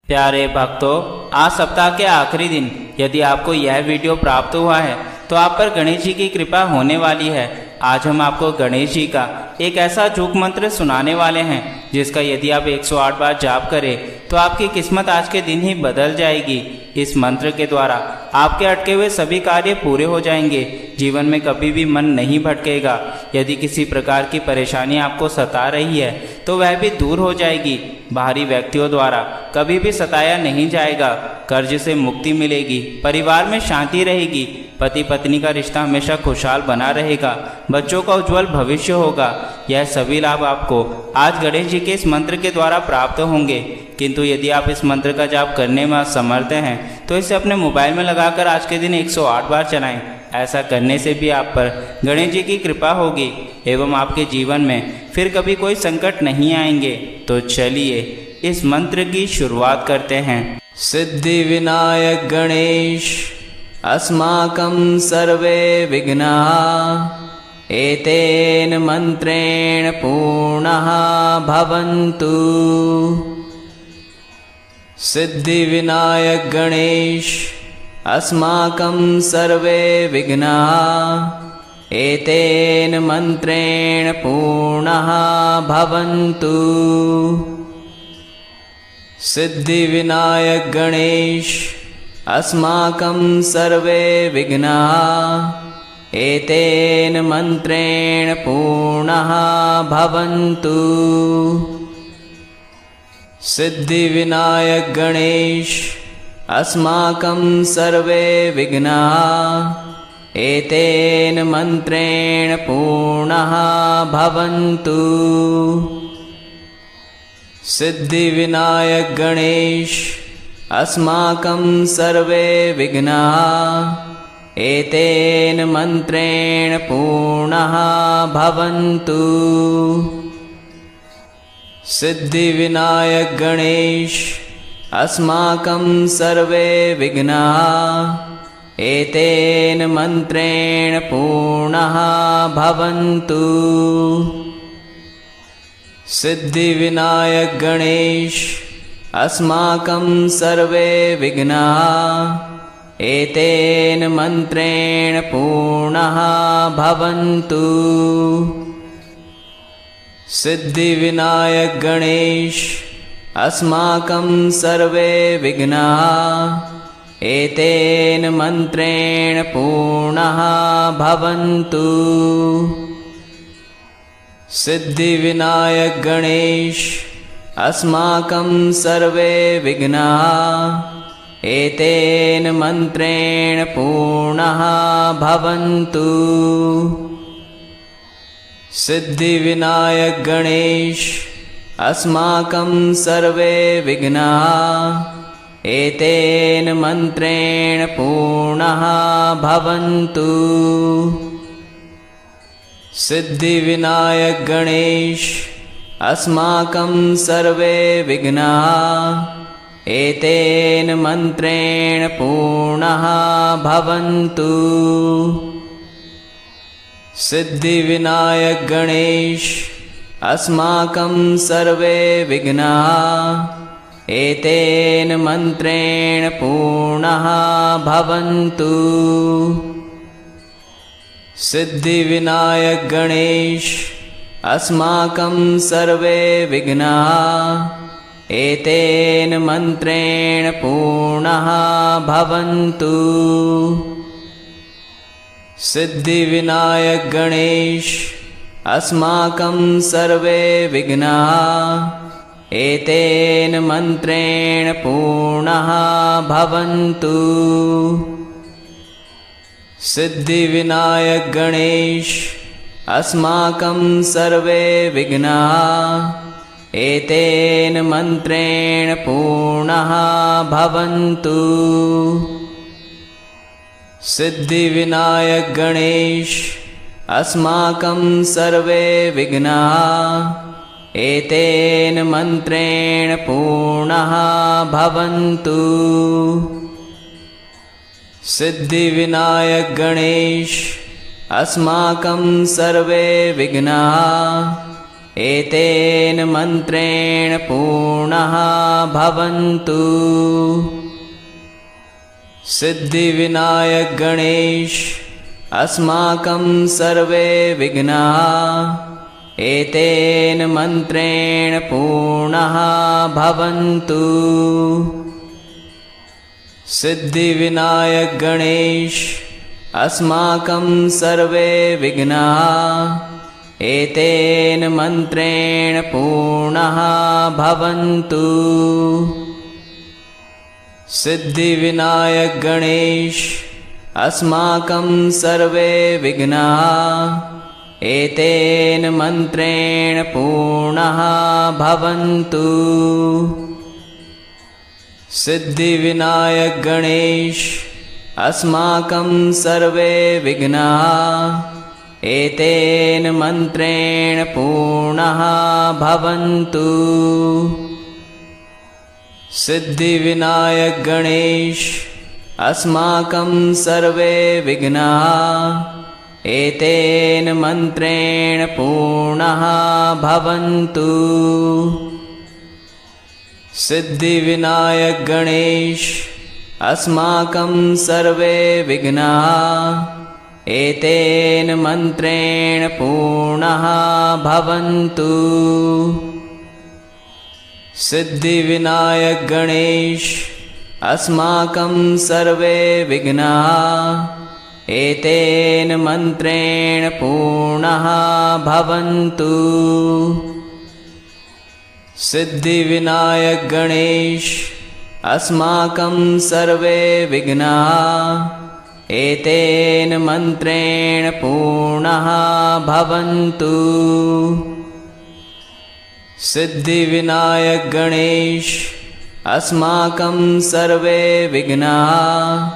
प्यारे भक्तों, आज सप्ताह के आखिरी दिन यदि आपको यह वीडियो प्राप्त हुआ है तो आप पर गणेश जी की कृपा होने वाली है। आज हम आपको गणेश जी का एक ऐसा जूक मंत्र सुनाने वाले हैं जिसका यदि आप 108 बार जाप करें तो आपकी किस्मत आज के दिन ही बदल जाएगी। इस मंत्र के द्वारा आपके अटके हुए सभी कार्य पूरे हो जाएंगे। जीवन में कभी भी मन नहीं भटकेगा। यदि किसी प्रकार की परेशानी आपको सता रही है तो वह भी दूर हो जाएगी। बाहरी व्यक्तियों द्वारा कभी भी सताया नहीं जाएगा। कर्ज से मुक्ति मिलेगी। परिवार में शांति रहेगी। पति पत्नी का रिश्ता हमेशा खुशहाल बना रहेगा। बच्चों का उज्जवल भविष्य होगा। यह सभी लाभ आपको आज गणेश जी के इस मंत्र के द्वारा प्राप्त होंगे। किंतु यदि आप इस मंत्र का जाप करने में असमर्थ हैं तो इसे अपने मोबाइल में लगाकर आज के दिन 108 बार चलाएं। ऐसा करने से भी आप पर गणेश जी की कृपा होगी एवं आपके जीवन में फिर कभी कोई संकट नहीं आएंगे। तो चलिए इस मंत्र की शुरुआत करते हैं। सिद्धि विनायक गणेश अस्माकं सर्वे विघ्नाः एतेन मंत्रेण पूर्णः भवन्तु। सिद्धि विनायक गणेश अस्माकं सर्वे विघ्नाः एतेन मंत्रेण पूर्णः भवन्तु। सिद्धि विनायक गणेश अस्माकं सर्वे विघ्नाः एतेन मंत्रेण पूर्णः भवन्तु। सिद्धि विनायक गणेश अस्माकं सर्वे विघ्नाः एतेन मंत्रेण पूर्णः भवन्तु। सिद्धि विनायक गणेश अस्माकं सर्वे विघ्नाः एतेन मंत्रेण पूर्णः भवन्तु। सिद्धि विनायक गणेश अस्माकं सर्वे विघ्नाः एतेन मंत्रेण पूर्णः भवन्तु। सिद्धि विनायक गणेश अस्माकं सर्वे विघ्नाः एतेन मंत्रेण पूर्णः भवन्तु। सिद्धि विनायक गणेश अस्माकं सर्वे विघ्नाः एतेन मंत्रेण पूर्णः भवन्तु। सिद्धि विनायक गणेश अस्माकं सर्वे विघ्नाः एतेन मंत्रेण पूर्णः भवन्तु। सिद्धि विनायक गणेश अस्माकं सर्वे विघ्नाः एतेन मंत्रेण पूर्णः भवन्तु। सिद्धि विनायक गणेश अस्माकं सर्वे विघ्नाः एतेन मंत्रेण पूर्णः भवन्तु। सिद्धि विनायक गणेश अस्माकं सर्वे विघ्नाः एतेन मंत्रेण पूर्णः भवन्तु। सिद्धि विनायक गणेश अस्माकं सर्वे विघ्नाः एतेन मंत्रेण पूर्णः भवन्तु। सिद्धि विनायक गणेश अस्माकं सर्वे विघ्नाः एतेन मंत्रेण पूर्णः भवन्तु। सिद्धि विनायक गणेश अस्माकं सर्वे विघ्नाः एतेन मंत्रेण पूर्णः भवन्तु। सिद्धि विनायक गणेश अस्माकं सर्वे विघ्नाः एतेन मंत्रेण पूर्णः भवन्तु। सिद्धि विनायक गणेश अस्माकं सर्वे विघ्नाः एतेन मन्त्रेण पूर्णः भवन्तु। सिद्धिविनायक गणेश अस्माकं सर्वे विघ्नाः एतेन मन्त्रेण पूर्णः भवन्तु। सिद्धिविनायक गणेश अस्माकं सर्वे विघ्नाः एतेन मन्त्रेण पूर्णः भवन्तु। सिद्धिविनायक गणेश अस्माकं सर्वे विघ्नाः एतेन मन्त्रेण पूर्णः भवन्तु। सिद्धिविनायक गणेश अस्माकं सर्वे विघ्नाः एतेन मन्त्रेण पूर्णः भवन्तु। सिद्धिविनायक गणेश अस्माकं सर्वे विघ्नाः एतेन मन्त्रेण पूर्णः भवन्तु। सिद्धिविनायक गणेश अस्माकं सर्वे विघ्नाः एतेन मन्त्रेण पूर्णः भवन्तु। सिद्धिविनायक गणेश अस्माकं सर्वे विघ्नाः एतेन मन्त्रेण पूर्णः भवन्तु। सिद्धिविनायक गणेश अस्माकं सर्वे विघ्नाः एतेन मन्त्रेण पूर्णः भवन्तु। सिद्धिविनायक गणेश अस्माकं सर्वे विघ्नाः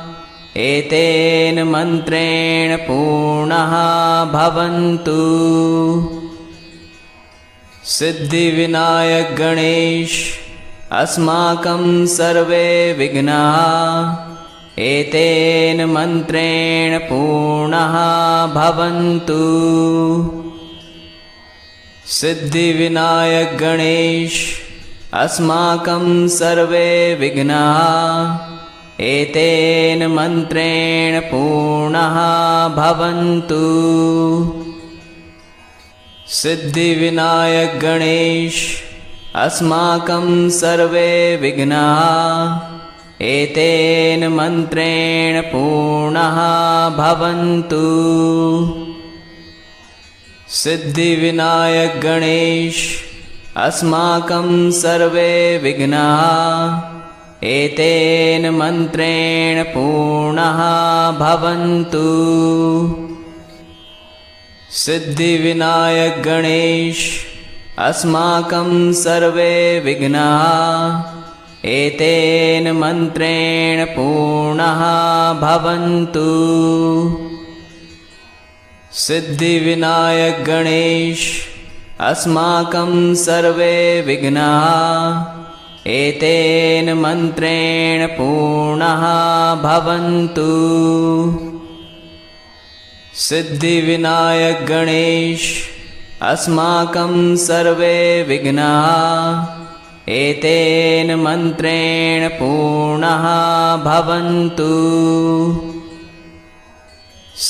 एतेन मन्त्रेण पूर्णः भवन्तु। सिद्धिविनायक गणेश अस्माकं सर्वे विघ्नाः एतेन मन्त्रेण पूर्णः भवन्तु। सिद्धिविनायक गणेश अस्माकं सर्वे विघ्नाः एतेन मन्त्रेण पूर्णः भवन्तु। सिद्धिविनायक गणेश अस्माकं सर्वे विघ्नाः एतेन मन्त्रेण पूर्णः भवन्तु। सिद्धिविनायक गणेश अस्माकं सर्वे विघ्नाः एतेन मन्त्रेण पूर्णः भवन्तु। सिद्धिविनायक गणेश अस्माकं सर्वे विघ्नाः एतेन मन्त्रेण पूर्णः भवन्तु। सिद्धिविनायक गणेश अस्माकं सर्वे विघ्नाः एतेन मन्त्रेण पूर्णः भवन्तु। सिद्धिविनायक गणेश अस्माकं सर्वे विघ्नाः एतेन मन्त्रेण पूर्णः भवन्तु।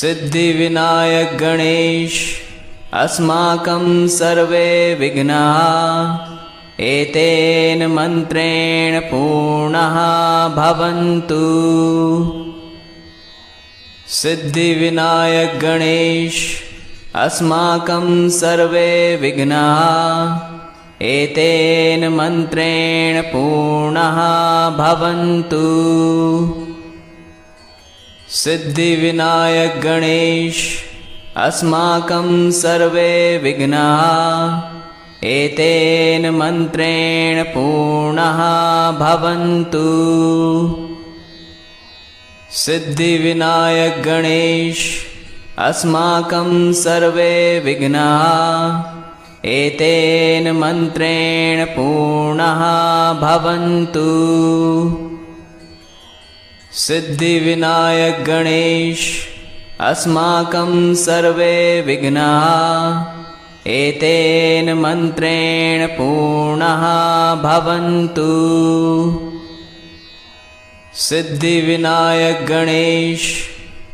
सिद्धिविनायक गणेश अस्माकं सर्वे विघ्नाः एतेन मन्त्रेण पूर्णः भवन्तु। सिद्धिविनायक गणेश अस्माकं सर्वे विघ्नाः एतेन मन्त्रेण पूर्णः भवन्तु। सिद्धिविनायक गणेश अस्माकं सर्वे विघ्नाः एतेन मन्त्रेण पूर्णः भवन्तु। सिद्धिविनायक गणेश अस्माकं सर्वे विघ्नाः एतेन मन्त्रेण पूर्णः भवन्तु। सिद्धिविनायक गणेश अस्माकं सर्वे विघ्नाः एतेन मन्त्रेण पूर्णः भवन्तु। सिद्धिविनायक गणेश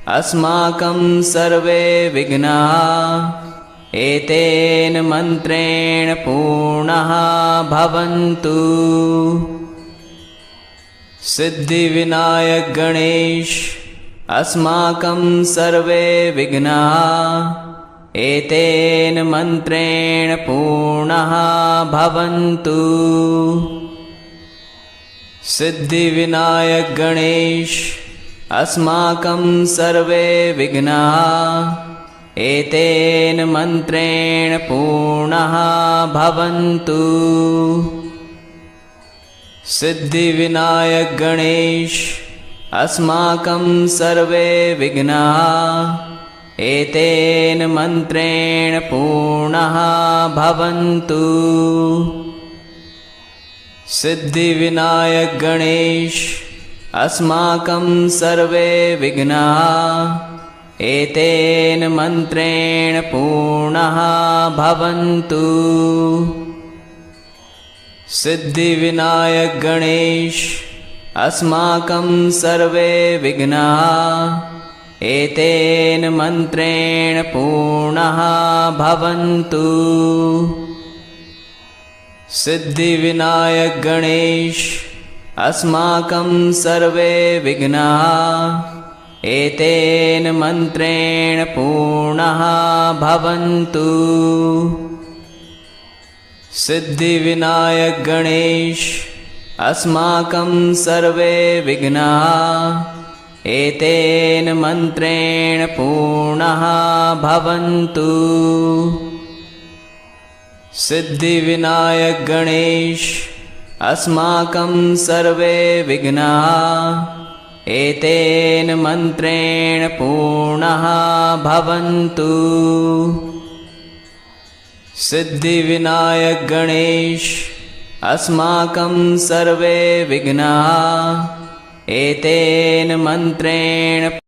अस्माकं सर्वे विघ्नाः एतेन मन्त्रेण पूर्णः भवन्तु। सिद्धिविनायक गणेश अस्माकं सर्वे विघ्नाः एतेन मन्त्रेण पूर्णः भवन्तु। सिद्धिविनायक गणेश अस्माकं सर्वे विघ्नाः एतेन मन्त्रेण पूर्णः भवन्तु। सिद्धिविनायक गणेश अस्माकं सर्वे विघ्नाः एतेन मन्त्रेण पूर्णः भवन्तु। सिद्धिविनायक गणेश अस्माकं सर्वे विघ्नाः एतेन मन्त्रेण पूर्णः भवन्तु। सिद्धिविनायक गणेश अस्माकं सर्वे विघ्नाः एतेन मन्त्रेण पूर्णः भवन्तु। सिद्धिविनायक गणेश अस्माकं सर्वे विघ्नाः एतेन मन्त्रेण पूर्णः भवन्तु। सिद्धिविनायक गणेश अस्माकं सर्वे विघ्नाः एतेन मन्त्रेण पूर्णः भवन्तु। सिद्धिविनायक गणेश अस्माकं सर्वे विघ्नाः एतेन मन्त्रेण पूर्णः भवन्तु। सिद्धिविनायक गणेश अस्माकं सर्वे विघ्नाः एतेन मन्त्रेण